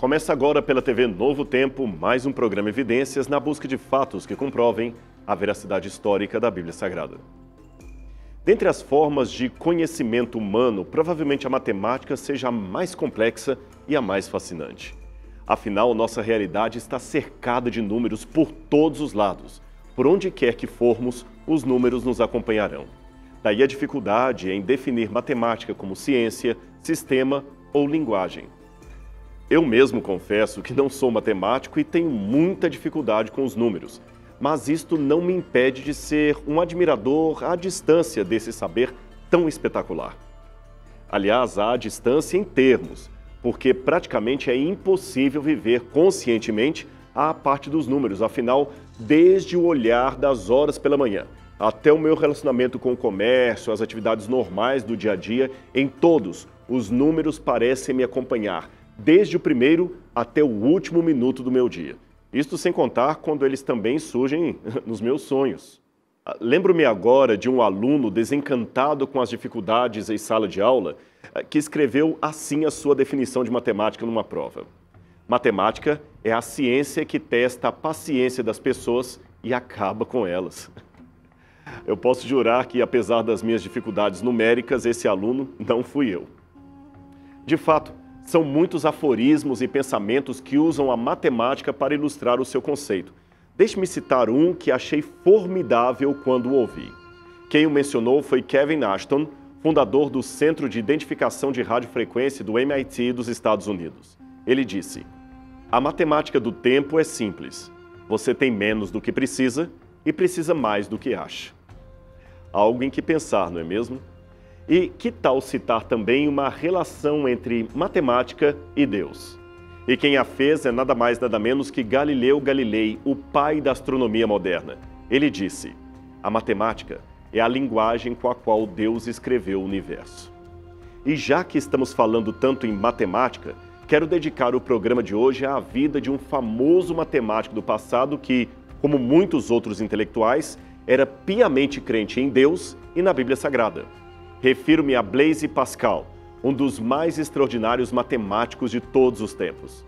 Começa agora pela TV Novo Tempo, mais um programa Evidências na busca de fatos que comprovem a veracidade histórica da Bíblia Sagrada. Dentre as formas de conhecimento humano, provavelmente a matemática seja a mais complexa e a mais fascinante. Afinal, nossa realidade está cercada de números por todos os lados. Por onde quer que formos, os números nos acompanharão. Daí a dificuldade em definir matemática como ciência, sistema ou linguagem. Eu mesmo confesso que não sou matemático e tenho muita dificuldade com os números, mas isto não me impede de ser um admirador à distância desse saber tão espetacular. Aliás, há distância em termos, porque praticamente é impossível viver conscientemente a parte dos números. Afinal, desde o olhar das horas pela manhã, até o meu relacionamento com o comércio, as atividades normais do dia a dia, em todos, os números parecem me acompanhar, desde o primeiro até o último minuto do meu dia. Isto sem contar quando eles também surgem nos meus sonhos. Lembro-me agora de um aluno desencantado com as dificuldades em sala de aula, que escreveu assim a sua definição de matemática numa prova. Matemática é a ciência que testa a paciência das pessoas e acaba com elas. Eu posso jurar que, apesar das minhas dificuldades numéricas, esse aluno não fui eu. De fato, são muitos aforismos e pensamentos que usam a matemática para ilustrar o seu conceito. Deixe-me citar um que achei formidável quando o ouvi. Quem o mencionou foi Kevin Ashton, fundador do Centro de Identificação de Radiofrequência do MIT dos Estados Unidos. Ele disse: "A matemática do tempo é simples. Você tem menos do que precisa e precisa mais do que acha." Algo em que pensar, não é mesmo? E que tal citar também uma relação entre matemática e Deus? E quem a fez é nada mais nada menos que Galileu Galilei, o pai da astronomia moderna. Ele disse: "A matemática é a linguagem com a qual Deus escreveu o universo." E já que estamos falando tanto em matemática, quero dedicar o programa de hoje à vida de um famoso matemático do passado que, como muitos outros intelectuais, era piamente crente em Deus e na Bíblia Sagrada. Refiro-me a Blaise Pascal, um dos mais extraordinários matemáticos de todos os tempos.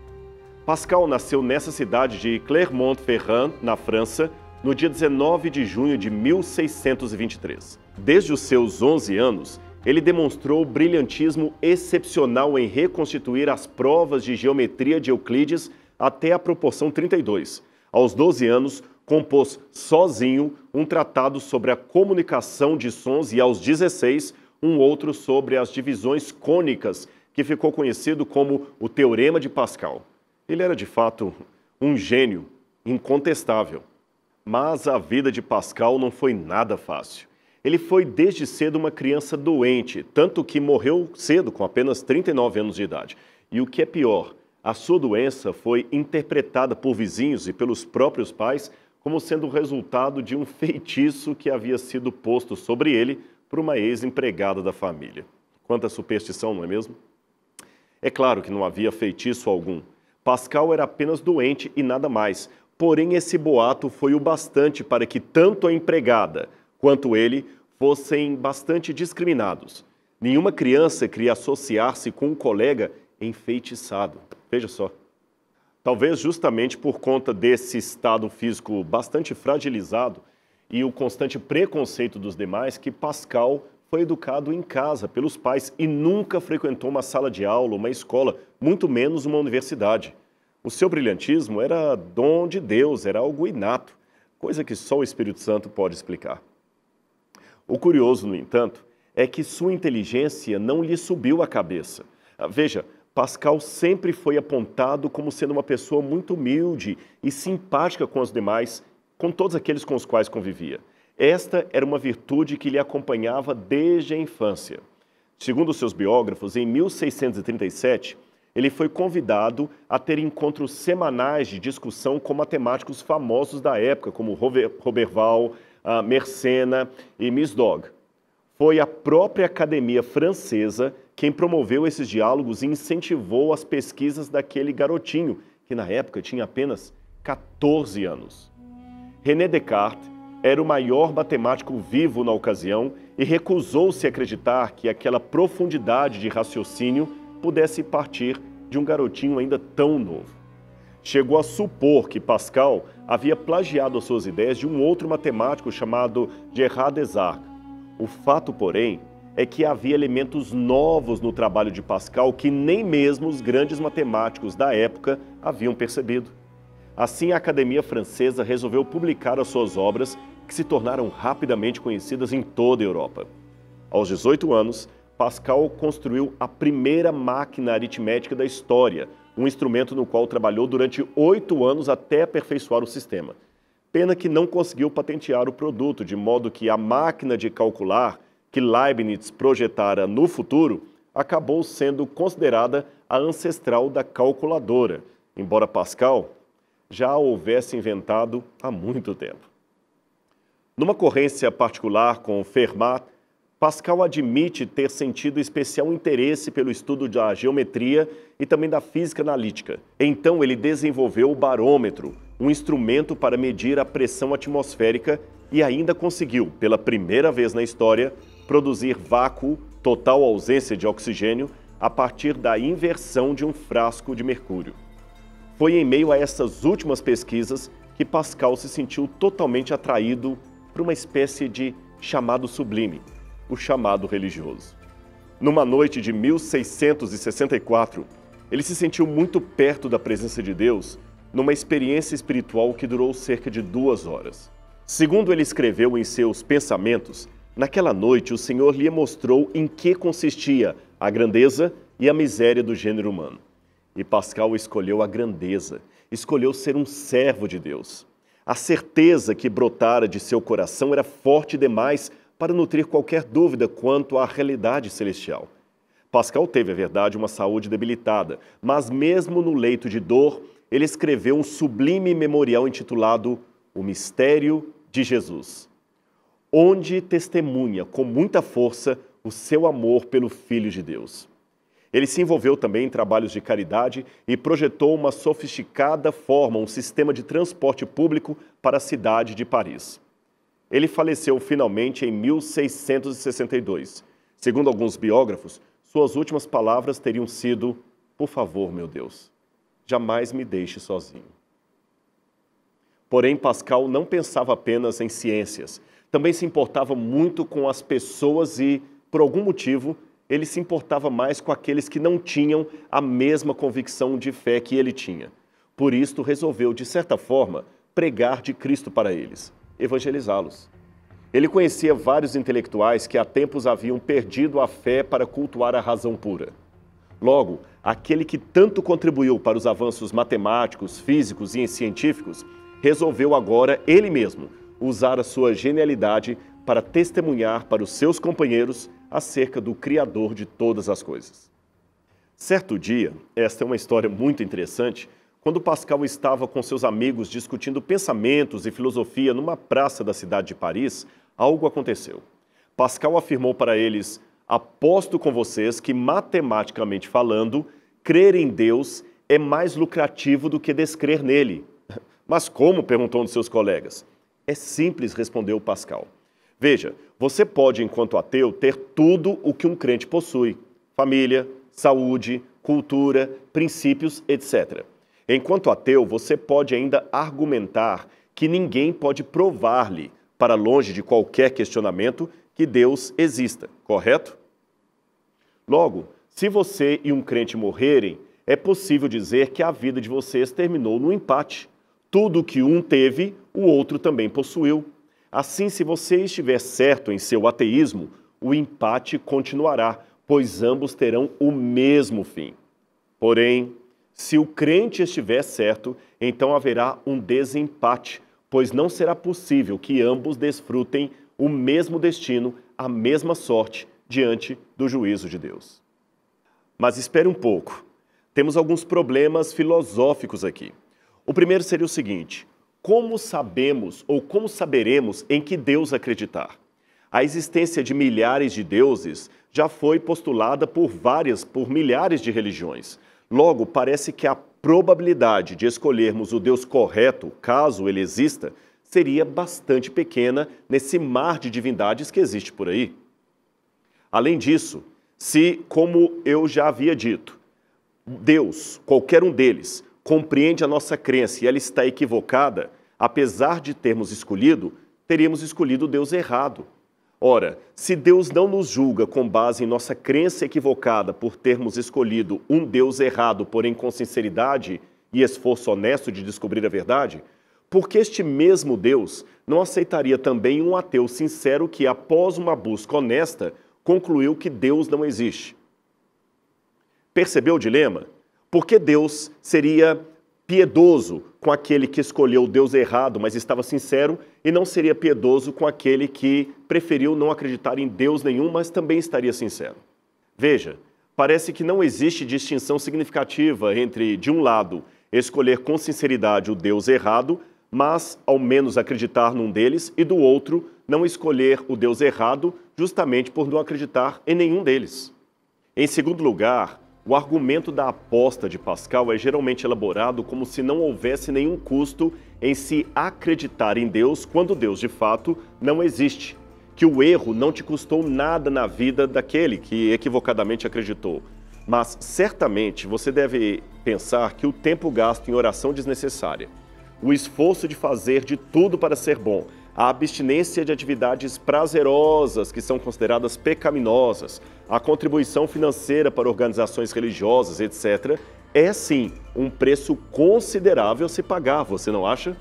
Pascal nasceu nessa cidade de Clermont-Ferrand, na França, no dia 19 de junho de 1623. Desde os seus 11 anos, ele demonstrou brilhantismo excepcional em reconstituir as provas de geometria de Euclides até a proporção 32. Aos 12 anos, compôs sozinho um tratado sobre a comunicação de sons e, aos 16, um outro sobre as divisões cônicas, que ficou conhecido como o Teorema de Pascal. Ele era, de fato, um gênio incontestável. Mas a vida de Pascal não foi nada fácil. Ele foi desde cedo uma criança doente, tanto que morreu cedo, com apenas 39 anos de idade. E o que é pior, a sua doença foi interpretada por vizinhos e pelos próprios pais como sendo o resultado de um feitiço que havia sido posto sobre ele por uma ex-empregada da família. Quanta superstição, não é mesmo? É claro que não havia feitiço algum. Pascal era apenas doente e nada mais. Porém, esse boato foi o bastante para que tanto a empregada quanto ele fossem bastante discriminados. Nenhuma criança queria associar-se com um colega enfeitiçado. Veja só. Talvez justamente por conta desse estado físico bastante fragilizado e o constante preconceito dos demais, que Pascal foi educado em casa pelos pais e nunca frequentou uma sala de aula, uma escola, muito menos uma universidade. O seu brilhantismo era dom de Deus, era algo inato, coisa que só o Espírito Santo pode explicar. O curioso, no entanto, é que sua inteligência não lhe subiu à cabeça. Veja, Pascal sempre foi apontado como sendo uma pessoa muito humilde e simpática com os demais, com todos aqueles com os quais convivia. Esta era uma virtude que lhe acompanhava desde a infância. Segundo seus biógrafos, em 1637, ele foi convidado a ter encontros semanais de discussão com matemáticos famosos da época, como Roberval, Mersenne e Miss Dog. Foi a própria Academia Francesa quem promoveu esses diálogos e incentivou as pesquisas daquele garotinho, que na época tinha apenas 14 anos. René Descartes era o maior matemático vivo na ocasião e recusou-se a acreditar que aquela profundidade de raciocínio pudesse partir de um garotinho ainda tão novo. Chegou a supor que Pascal havia plagiado as suas ideias de um outro matemático chamado Gerard Desargues. O fato, porém, é que havia elementos novos no trabalho de Pascal que nem mesmo os grandes matemáticos da época haviam percebido. Assim, a Academia Francesa resolveu publicar as suas obras, que se tornaram rapidamente conhecidas em toda a Europa. Aos 18 anos, Pascal construiu a primeira máquina aritmética da história, um instrumento no qual trabalhou durante 8 anos até aperfeiçoar o sistema. Pena que não conseguiu patentear o produto, de modo que a máquina de calcular que Leibniz projetara no futuro acabou sendo considerada a ancestral da calculadora, embora Pascal já a houvesse inventado há muito tempo. Numa ocorrência particular com Fermat, Pascal admite ter sentido especial interesse pelo estudo da geometria e também da física analítica. Então ele desenvolveu o barômetro, um instrumento para medir a pressão atmosférica, e ainda conseguiu, pela primeira vez na história, produzir vácuo, total ausência de oxigênio, a partir da inversão de um frasco de mercúrio. Foi em meio a essas últimas pesquisas que Pascal se sentiu totalmente atraído por uma espécie de chamado sublime, o chamado religioso. Numa noite de 1664, ele se sentiu muito perto da presença de Deus, numa experiência espiritual que durou cerca de 2 horas. Segundo ele escreveu em seus pensamentos, naquela noite o Senhor lhe mostrou em que consistia a grandeza e a miséria do gênero humano. E Pascal escolheu a grandeza, escolheu ser um servo de Deus. A certeza que brotara de seu coração era forte demais para nutrir qualquer dúvida quanto à realidade celestial. Pascal teve, é verdade, uma saúde debilitada, mas mesmo no leito de dor, ele escreveu um sublime memorial intitulado O Mistério de Jesus, onde testemunha com muita força o seu amor pelo Filho de Deus. Ele se envolveu também em trabalhos de caridade e projetou uma sofisticada forma, um sistema de transporte público para a cidade de Paris. Ele faleceu finalmente em 1662. Segundo alguns biógrafos, suas últimas palavras teriam sido: "Por favor, meu Deus, jamais me deixe sozinho." Porém, Pascal não pensava apenas em ciências. Também se importava muito com as pessoas e, por algum motivo, ele se importava mais com aqueles que não tinham a mesma convicção de fé que ele tinha. Por isto, resolveu, de certa forma, pregar de Cristo para eles, evangelizá-los. Ele conhecia vários intelectuais que há tempos haviam perdido a fé para cultuar a razão pura. Logo, aquele que tanto contribuiu para os avanços matemáticos, físicos e científicos, resolveu agora, ele mesmo, usar a sua genialidade para testemunhar para os seus companheiros acerca do Criador de todas as coisas. Certo dia, esta é uma história muito interessante, quando Pascal estava com seus amigos discutindo pensamentos e filosofia numa praça da cidade de Paris, algo aconteceu. Pascal afirmou para eles: "Aposto com vocês que, matematicamente falando, crer em Deus é mais lucrativo do que descrer nele." "Mas como?" perguntou um de seus colegas. "É simples", respondeu Pascal. "Veja, você pode, enquanto ateu, ter tudo o que um crente possui: família, saúde, cultura, princípios, etc. Enquanto ateu, você pode ainda argumentar que ninguém pode provar-lhe, para longe de qualquer questionamento, que Deus exista, correto? Logo, se você e um crente morrerem, é possível dizer que a vida de vocês terminou no empate. Tudo o que um teve, o outro também possuiu. Assim, se você estiver certo em seu ateísmo, o empate continuará, pois ambos terão o mesmo fim. Porém, se o crente estiver certo, então haverá um desempate, pois não será possível que ambos desfrutem o mesmo destino, a mesma sorte, diante do juízo de Deus." Mas espere um pouco. Temos alguns problemas filosóficos aqui. O primeiro seria o seguinte: como sabemos ou como saberemos em que Deus acreditar? A existência de milhares de deuses já foi postulada por milhares de religiões. Logo, parece que a probabilidade de escolhermos o Deus correto, caso ele exista, seria bastante pequena nesse mar de divindades que existe por aí. Além disso, se, como eu já havia dito, Deus, qualquer um deles, compreende a nossa crença e ela está equivocada, apesar de termos escolhido, teríamos escolhido o Deus errado. Ora, se Deus não nos julga com base em nossa crença equivocada por termos escolhido um Deus errado, porém com sinceridade e esforço honesto de descobrir a verdade, por que este mesmo Deus não aceitaria também um ateu sincero que, após uma busca honesta, concluiu que Deus não existe? Percebeu o dilema? Por que Deus seria piedoso com aquele que escolheu o Deus errado, mas estava sincero, e não seria piedoso com aquele que preferiu não acreditar em Deus nenhum, mas também estaria sincero? Veja, parece que não existe distinção significativa entre, de um lado, escolher com sinceridade o Deus errado, mas ao menos acreditar num deles, e do outro, não escolher o Deus errado justamente por não acreditar em nenhum deles. Em segundo lugar, o argumento da aposta de Pascal é geralmente elaborado como se não houvesse nenhum custo em se acreditar em Deus quando Deus de fato não existe, que o erro não te custou nada na vida daquele que equivocadamente acreditou. Mas certamente você deve pensar que o tempo gasto em oração desnecessária, o esforço de fazer de tudo para ser bom, a abstinência de atividades prazerosas que são consideradas pecaminosas, a contribuição financeira para organizações religiosas, etc., é sim um preço considerável a se pagar, você não acha?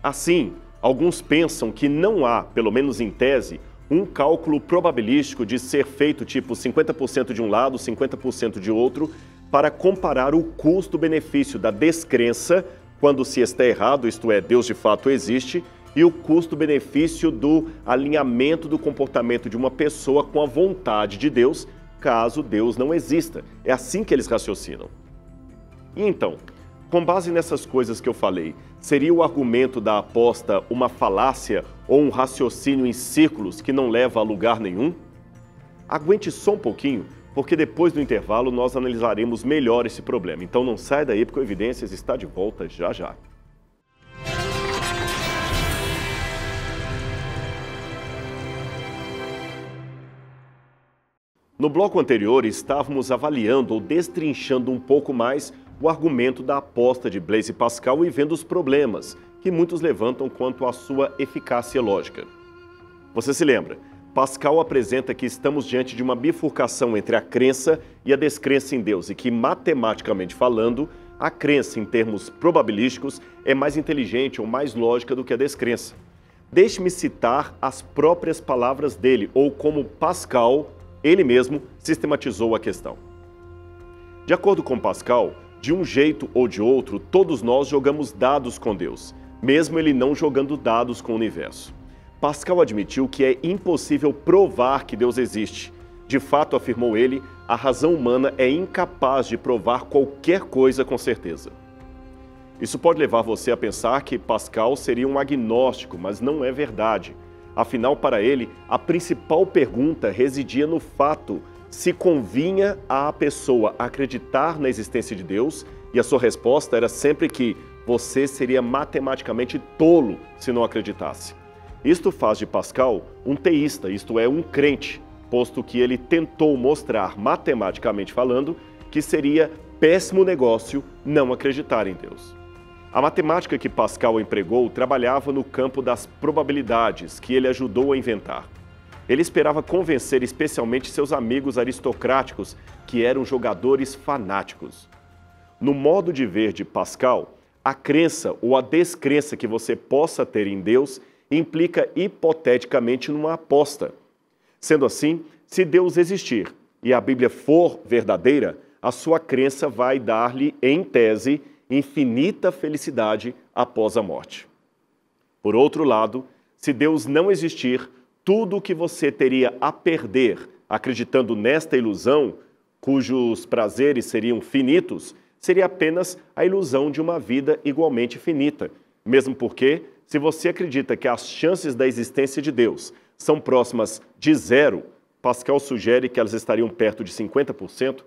Assim, alguns pensam que não há, pelo menos em tese, um cálculo probabilístico de ser feito tipo 50% de um lado, 50% de outro, para comparar o custo-benefício da descrença quando se está errado, isto é, Deus de fato existe, e o custo-benefício do alinhamento do comportamento de uma pessoa com a vontade de Deus, caso Deus não exista. É assim que eles raciocinam. E então, com base nessas coisas que eu falei, seria o argumento da aposta uma falácia ou um raciocínio em círculos que não leva a lugar nenhum? Aguente só um pouquinho, porque depois do intervalo nós analisaremos melhor esse problema. Então não sai daí, porque o Evidências está de volta já já. No bloco anterior, estávamos avaliando ou destrinchando um pouco mais o argumento da aposta de Blaise Pascal e vendo os problemas que muitos levantam quanto à sua eficácia lógica. Você se lembra? Pascal apresenta que estamos diante de uma bifurcação entre a crença e a descrença em Deus e que, matematicamente falando, a crença, em termos probabilísticos, é mais inteligente ou mais lógica do que a descrença. Deixe-me citar as próprias palavras dele, ou como Pascal, ele mesmo, sistematizou a questão. De acordo com Pascal, de um jeito ou de outro, todos nós jogamos dados com Deus, mesmo ele não jogando dados com o universo. Pascal admitiu que é impossível provar que Deus existe. De fato, afirmou ele, a razão humana é incapaz de provar qualquer coisa com certeza. Isso pode levar você a pensar que Pascal seria um agnóstico, mas não é verdade. Afinal, para ele, a principal pergunta residia no fato se convinha à pessoa acreditar na existência de Deus, e a sua resposta era sempre que você seria matematicamente tolo se não acreditasse. Isto faz de Pascal um teísta, isto é, um crente, posto que ele tentou mostrar, matematicamente falando, que seria péssimo negócio não acreditar em Deus. A matemática que Pascal empregou trabalhava no campo das probabilidades, que ele ajudou a inventar. Ele esperava convencer especialmente seus amigos aristocráticos, que eram jogadores fanáticos. No modo de ver de Pascal, a crença ou a descrença que você possa ter em Deus implica hipoteticamente numa aposta. Sendo assim, se Deus existir e a Bíblia for verdadeira, a sua crença vai dar-lhe, em tese, infinita felicidade após a morte. Por outro lado, se Deus não existir, tudo o que você teria a perder acreditando nesta ilusão, cujos prazeres seriam finitos, seria apenas a ilusão de uma vida igualmente finita. Mesmo porque, se você acredita que as chances da existência de Deus são próximas de zero, Pascal sugere que elas estariam perto de 50%,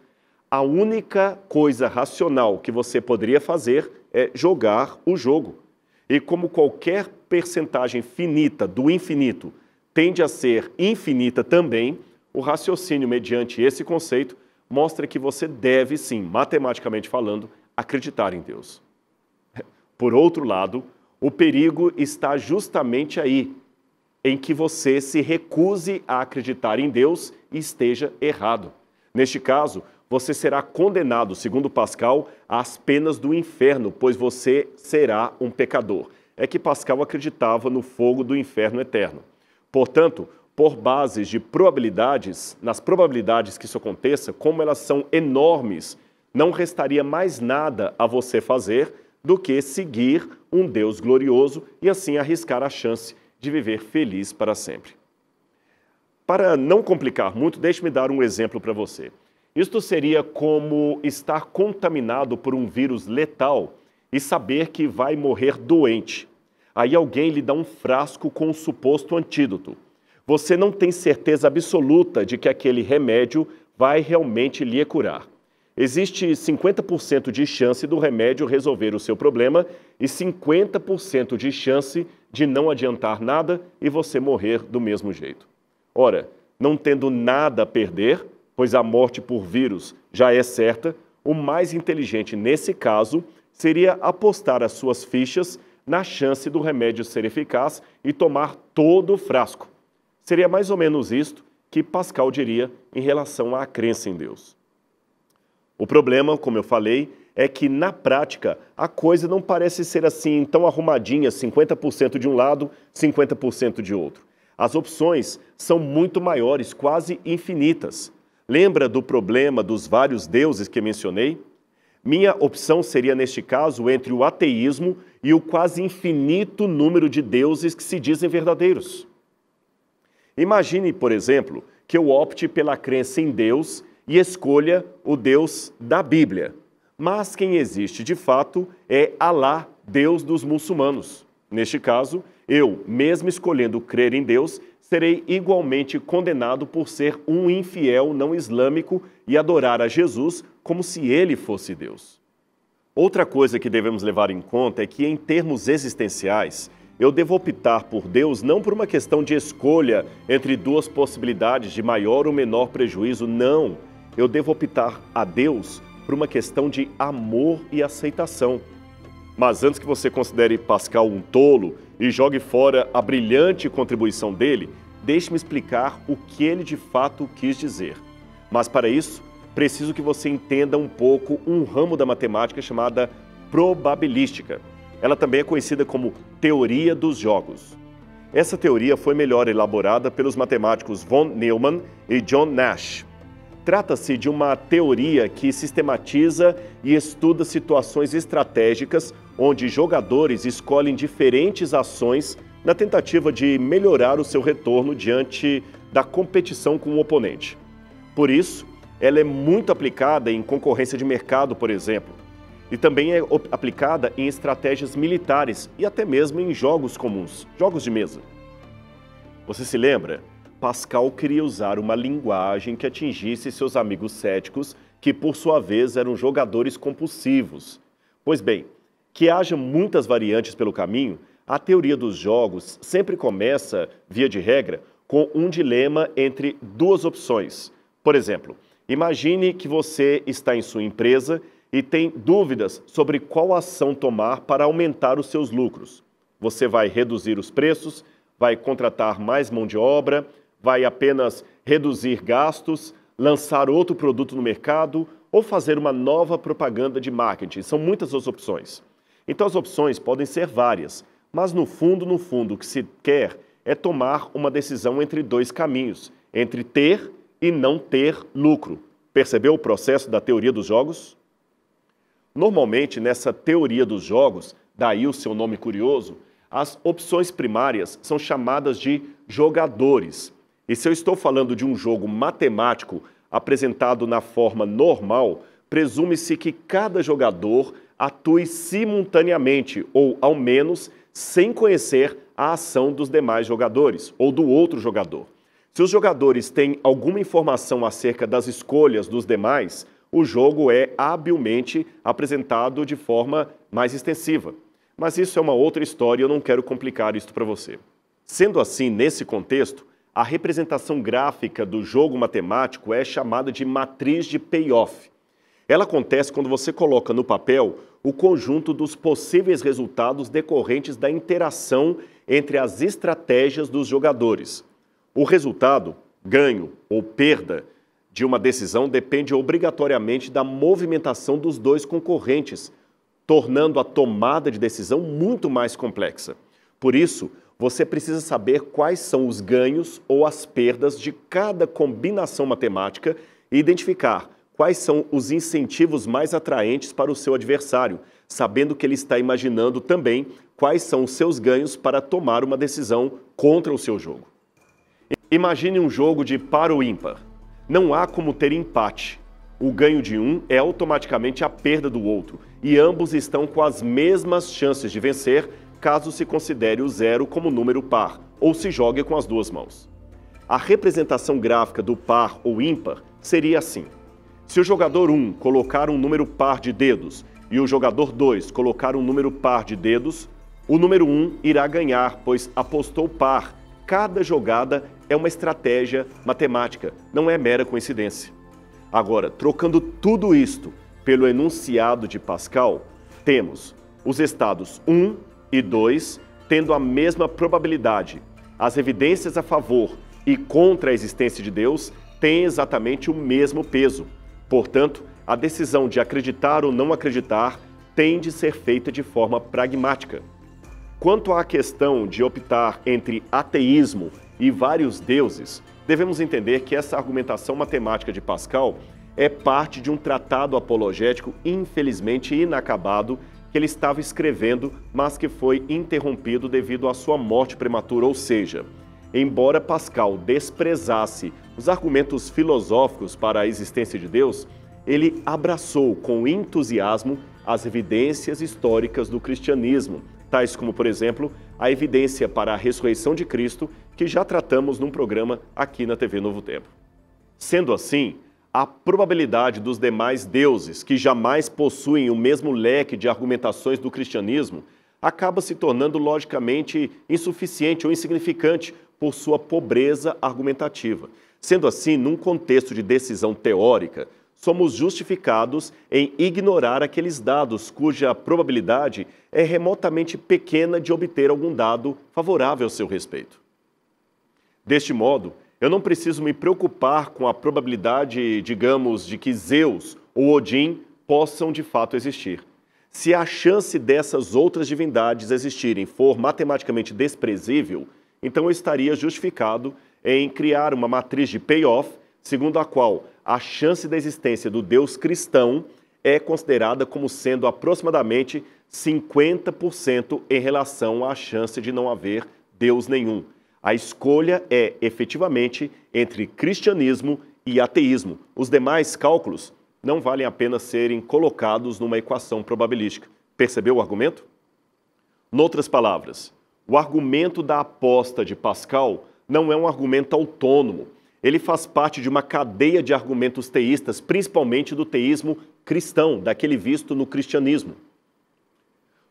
a única coisa racional que você poderia fazer é jogar o jogo. E como qualquer percentagem finita do infinito tende a ser infinita também, o raciocínio mediante esse conceito mostra que você deve, sim, matematicamente falando, acreditar em Deus. Por outro lado, o perigo está justamente aí, em que você se recuse a acreditar em Deus e esteja errado. Neste caso, você será condenado, segundo Pascal, às penas do inferno, pois você será um pecador. É que Pascal acreditava no fogo do inferno eterno. Portanto, por bases de probabilidades, nas probabilidades que isso aconteça, como elas são enormes, não restaria mais nada a você fazer do que seguir um Deus glorioso e assim arriscar a chance de viver feliz para sempre. Para não complicar muito, deixe-me dar um exemplo para você. Isto seria como estar contaminado por um vírus letal e saber que vai morrer doente. Aí alguém lhe dá um frasco com um suposto antídoto. Você não tem certeza absoluta de que aquele remédio vai realmente lhe curar. Existe 50% de chance do remédio resolver o seu problema e 50% de chance de não adiantar nada e você morrer do mesmo jeito. Ora, não tendo nada a perder, pois a morte por vírus já é certa, o mais inteligente nesse caso seria apostar as suas fichas na chance do remédio ser eficaz e tomar todo o frasco. Seria mais ou menos isto que Pascal diria em relação à crença em Deus. O problema, como eu falei, é que na prática a coisa não parece ser assim tão arrumadinha, 50% de um lado, 50% de outro. As opções são muito maiores, quase infinitas. Lembra do problema dos vários deuses que mencionei? Minha opção seria, neste caso, entre o ateísmo e o quase infinito número de deuses que se dizem verdadeiros. Imagine, por exemplo, que eu opte pela crença em Deus e escolha o Deus da Bíblia. Mas quem existe de fato é Alá, Deus dos muçulmanos. Neste caso, eu, mesmo escolhendo crer em Deus, serei igualmente condenado por ser um infiel não islâmico e adorar a Jesus como se ele fosse Deus. Outra coisa que devemos levar em conta é que, em termos existenciais, eu devo optar por Deus não por uma questão de escolha entre duas possibilidades de maior ou menor prejuízo, não. Eu devo optar a Deus por uma questão de amor e aceitação. Mas antes que você considere Pascal um tolo e jogue fora a brilhante contribuição dele, deixe-me explicar o que ele de fato quis dizer. Mas para isso, preciso que você entenda um pouco um ramo da matemática chamada probabilística. Ela também é conhecida como teoria dos jogos. Essa teoria foi melhor elaborada pelos matemáticos von Neumann e John Nash. Trata-se de uma teoria que sistematiza e estuda situações estratégicas onde jogadores escolhem diferentes ações na tentativa de melhorar o seu retorno diante da competição com o oponente. Por isso, ela é muito aplicada em concorrência de mercado, por exemplo, e também é aplicada em estratégias militares e até mesmo em jogos comuns, jogos de mesa. Você se lembra? Pascal queria usar uma linguagem que atingisse seus amigos céticos, que por sua vez eram jogadores compulsivos. Pois bem, que haja muitas variantes pelo caminho, a teoria dos jogos sempre começa, via de regra, com um dilema entre duas opções. Por exemplo, imagine que você está em sua empresa e tem dúvidas sobre qual ação tomar para aumentar os seus lucros. Você vai reduzir os preços, vai contratar mais mão de obra, vai apenas reduzir gastos, lançar outro produto no mercado ou fazer uma nova propaganda de marketing. São muitas as opções. Então as opções podem ser várias, mas no fundo, o que se quer é tomar uma decisão entre dois caminhos, entre ter e não ter lucro. Percebeu o processo da teoria dos jogos? Normalmente, nessa teoria dos jogos, daí o seu nome curioso, as opções primárias são chamadas de jogadores. E se eu estou falando de um jogo matemático apresentado na forma normal, presume-se que cada jogador atue simultaneamente, ou ao menos sem conhecer a ação dos demais jogadores, ou do outro jogador. Se os jogadores têm alguma informação acerca das escolhas dos demais, o jogo é habilmente apresentado de forma mais extensiva. Mas isso é uma outra história e eu não quero complicar isso para você. Sendo assim, nesse contexto, a representação gráfica do jogo matemático é chamada de matriz de payoff. Ela acontece quando você coloca no papel o conjunto dos possíveis resultados decorrentes da interação entre as estratégias dos jogadores. O resultado, ganho ou perda, de uma decisão depende obrigatoriamente da movimentação dos dois concorrentes, tornando a tomada de decisão muito mais complexa. Por isso, você precisa saber quais são os ganhos ou as perdas de cada combinação matemática e identificar quais são os incentivos mais atraentes para o seu adversário, sabendo que ele está imaginando também quais são os seus ganhos para tomar uma decisão contra o seu jogo. Imagine um jogo de par ou ímpar. Não há como ter empate. O ganho de um é automaticamente a perda do outro, e ambos estão com as mesmas chances de vencer caso se considere o zero como número par, ou se jogue com as duas mãos. A representação gráfica do par ou ímpar seria assim. Se o jogador 1 colocar um número par de dedos e o jogador 2 colocar um número par de dedos, o número 1 irá ganhar, pois apostou par. Cada jogada é uma estratégia matemática, não é mera coincidência. Agora, trocando tudo isto pelo enunciado de Pascal, temos os estados 1 e 2 tendo a mesma probabilidade. As evidências a favor e contra a existência de Deus têm exatamente o mesmo peso. Portanto, a decisão de acreditar ou não acreditar tem de ser feita de forma pragmática. Quanto à questão de optar entre ateísmo e vários deuses, devemos entender que essa argumentação matemática de Pascal é parte de um tratado apologético infelizmente inacabado que ele estava escrevendo, mas que foi interrompido devido à sua morte prematura, ou seja, embora Pascal desprezasse os argumentos filosóficos para a existência de Deus, ele abraçou com entusiasmo as evidências históricas do cristianismo, tais como, por exemplo, a evidência para a ressurreição de Cristo, que já tratamos num programa aqui na TV Novo Tempo. Sendo assim, a probabilidade dos demais deuses, que jamais possuem o mesmo leque de argumentações do cristianismo, acaba se tornando logicamente insuficiente ou insignificante por sua pobreza argumentativa. Sendo assim, num contexto de decisão teórica, somos justificados em ignorar aqueles dados cuja probabilidade é remotamente pequena de obter algum dado favorável ao seu respeito. Deste modo, eu não preciso me preocupar com a probabilidade, digamos, de que Zeus ou Odin possam de fato existir. Se a chance dessas outras divindades existirem for matematicamente desprezível, então eu estaria justificado em criar uma matriz de payoff, segundo a qual a chance da existência do Deus cristão é considerada como sendo aproximadamente 50% em relação à chance de não haver Deus nenhum. A escolha é, efetivamente, entre cristianismo e ateísmo. Os demais cálculos não valem a pena serem colocados numa equação probabilística. Percebeu o argumento? Noutras palavras, o argumento da aposta de Pascal não é um argumento autônomo. Ele faz parte de uma cadeia de argumentos teístas, principalmente do teísmo cristão, daquele visto no cristianismo.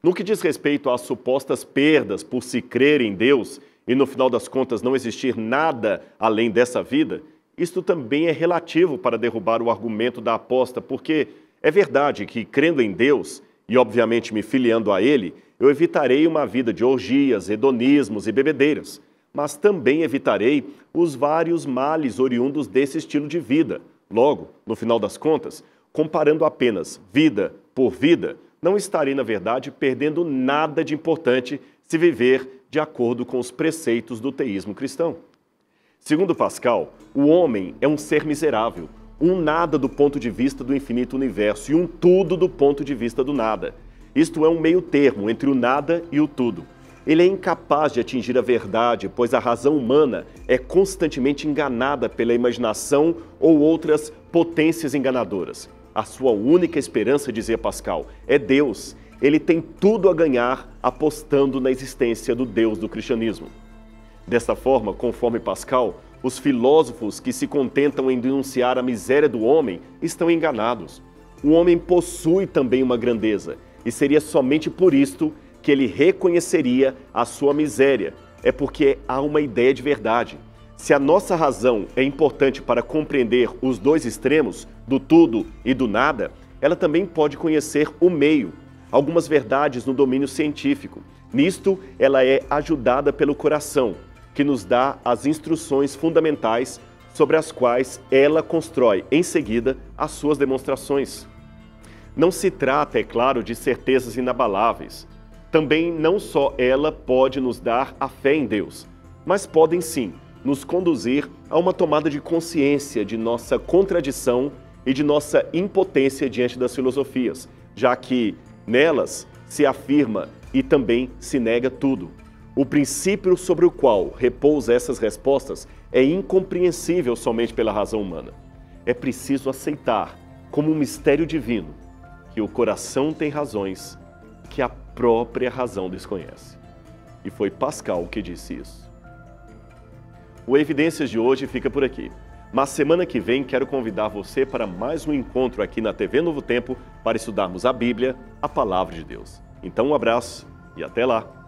No que diz respeito às supostas perdas por se crer em Deus e, no final das contas, não existir nada além dessa vida, isto também é relativo para derrubar o argumento da aposta, porque é verdade que, crendo em Deus, e obviamente me filiando a Ele, eu evitarei uma vida de orgias, hedonismos e bebedeiras, mas também evitarei os vários males oriundos desse estilo de vida. Logo, no final das contas, comparando apenas vida por vida, não estarei, na verdade, perdendo nada de importante se viver de acordo com os preceitos do teísmo cristão. Segundo Pascal, o homem é um ser miserável, um nada do ponto de vista do infinito universo e um tudo do ponto de vista do nada. Isto é um meio termo entre o nada e o tudo. Ele é incapaz de atingir a verdade, pois a razão humana é constantemente enganada pela imaginação ou outras potências enganadoras. A sua única esperança, dizia Pascal, é Deus. Ele tem tudo a ganhar apostando na existência do Deus do cristianismo. Desta forma, conforme Pascal, os filósofos que se contentam em denunciar a miséria do homem estão enganados. O homem possui também uma grandeza, e seria somente por isto que ele reconheceria a sua miséria. É porque há uma ideia de verdade. Se a nossa razão é importante para compreender os dois extremos, do tudo e do nada, ela também pode conhecer o meio, algumas verdades no domínio científico. Nisto, ela é ajudada pelo coração, que nos dá as instruções fundamentais sobre as quais ela constrói, em seguida, as suas demonstrações. Não se trata, é claro, de certezas inabaláveis. Também não só ela pode nos dar a fé em Deus, mas podem sim nos conduzir a uma tomada de consciência de nossa contradição e de nossa impotência diante das filosofias, já que nelas se afirma e também se nega tudo. O princípio sobre o qual repousa essas respostas é incompreensível somente pela razão humana. É preciso aceitar como um mistério divino que o coração tem razões que a própria razão desconhece. E foi Pascal que disse isso. O Evidências de hoje fica por aqui. Mas semana que vem quero convidar você para mais um encontro aqui na TV Novo Tempo para estudarmos a Bíblia, a Palavra de Deus. Então um abraço e até lá!